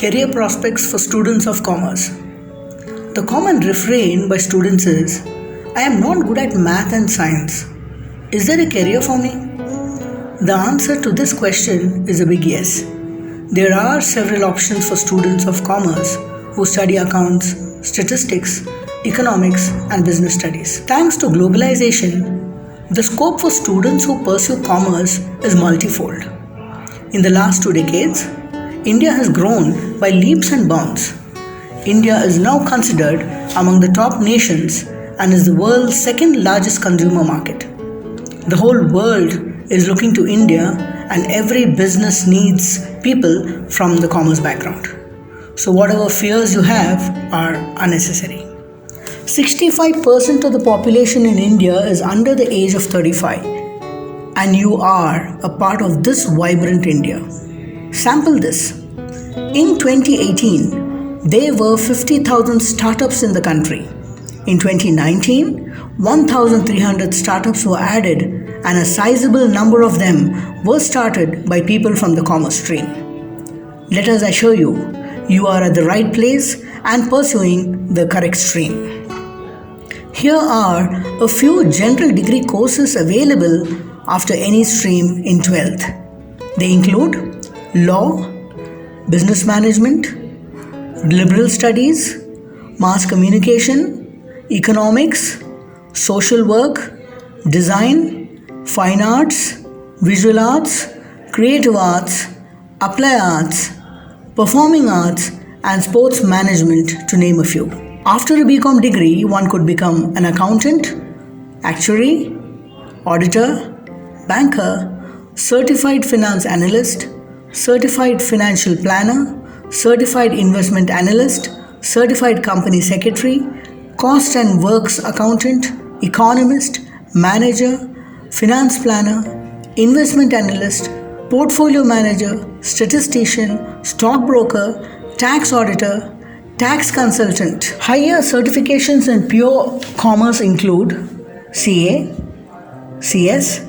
Career prospects for students of commerce. The common refrain by students is, I am not good at math and science. Is there a career for me? The answer to this question is a big yes. There are several options for students of commerce who study accounts, statistics, economics, and business studies. Thanks to globalization, the scope for students who pursue commerce is multifold. In the last 2 decades, India has grown by leaps and bounds. India is now considered among the top nations and is the world's second largest consumer market. The whole world is looking to India, and every business needs people from the commerce background. So whatever fears you have are unnecessary. 65% of the population in India is under the age of 35, and you are a part of this vibrant India. Sample this. In 2018, there were 50,000 startups in the country. In 2019, 1,300 startups were added, and a sizable number of them were started by people from the commerce stream. Let us assure you, you are at the right place and pursuing the correct stream. Here are a few general degree courses available after any stream in 12th. They include Law, Business Management, Liberal Studies, Mass Communication, Economics, Social Work, Design, Fine Arts, Visual Arts, Creative Arts, Applied Arts, Performing Arts, and Sports Management, to name a few. After a BCom degree, one could become an accountant, actuary, auditor, banker, certified finance analyst, certified financial planner, certified investment analyst, certified company secretary, cost and works accountant, economist, manager, finance planner, investment analyst, portfolio manager, statistician, stockbroker, tax auditor, tax consultant. Higher certifications in pure commerce include CA, CS,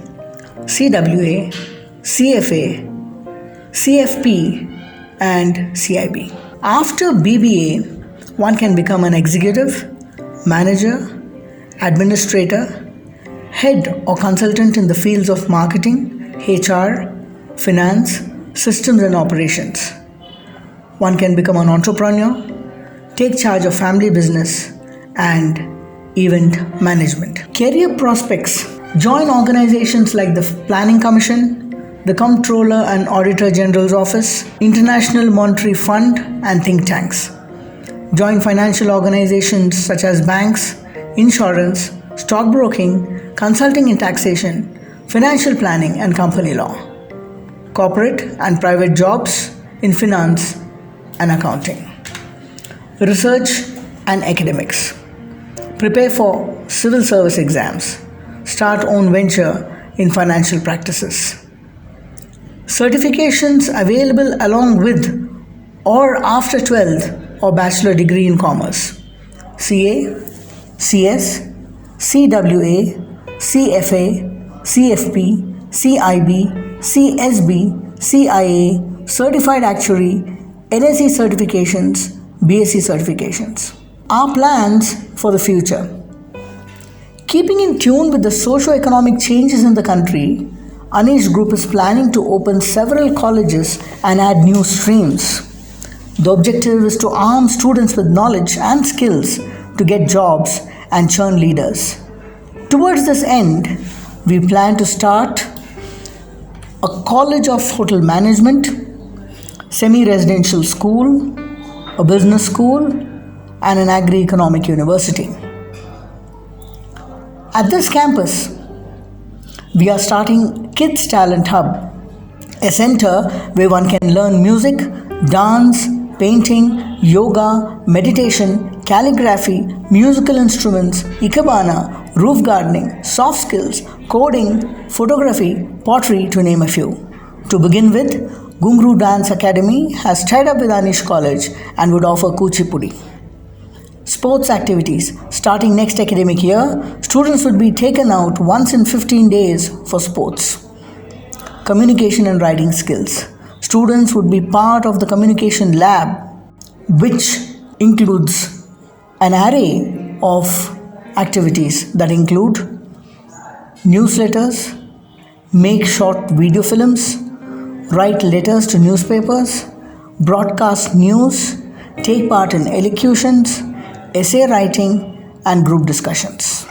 CWA, CFA, CFP, and CIB. After BBA, one can become an executive, manager, administrator, head or consultant in the fields of marketing, HR, finance, systems and operations. One can become an entrepreneur, take charge of family business, and event management. Career prospects. Join organizations like the Planning Commission, the Comptroller and Auditor General's Office, International Monetary Fund, and think tanks. Join financial organizations such as banks, insurance, stockbroking, consulting in taxation, financial planning, and company law. Corporate and private jobs in finance and accounting. Research and academics. Prepare for civil service exams. Start own venture in financial practices. Certifications available along with or after 12th or bachelor degree in commerce. CA, CS, CWA, CFA, CFP, CIB, CSB, CIA, Certified Actuary, NSE certifications, BSc certifications. Our plans for the future. Keeping in tune with the socio-economic changes in the country, Anish Group is planning to open several colleges and add new streams. The objective is to arm students with knowledge and skills to get jobs and churn leaders. Towards this end, we plan to start a College of Hotel Management, semi-residential school, a business school, and an agri-economic university. At this campus, we are starting Kids Talent Hub, a center where one can learn music, dance, painting, yoga, meditation, calligraphy, musical instruments, ikebana, roof gardening, soft skills, coding, photography, pottery, to name a few. To begin with, Gungru Dance Academy has tied up with Anish College and would offer Kuchipudi. Sports activities. Starting next academic year, students would be taken out once in 15 days for sports. Communication and writing skills. Students would be part of the communication lab, which includes an array of activities that include newsletters, make short video films, write letters to newspapers, broadcast news, take part in elocutions, essay writing, and group discussions.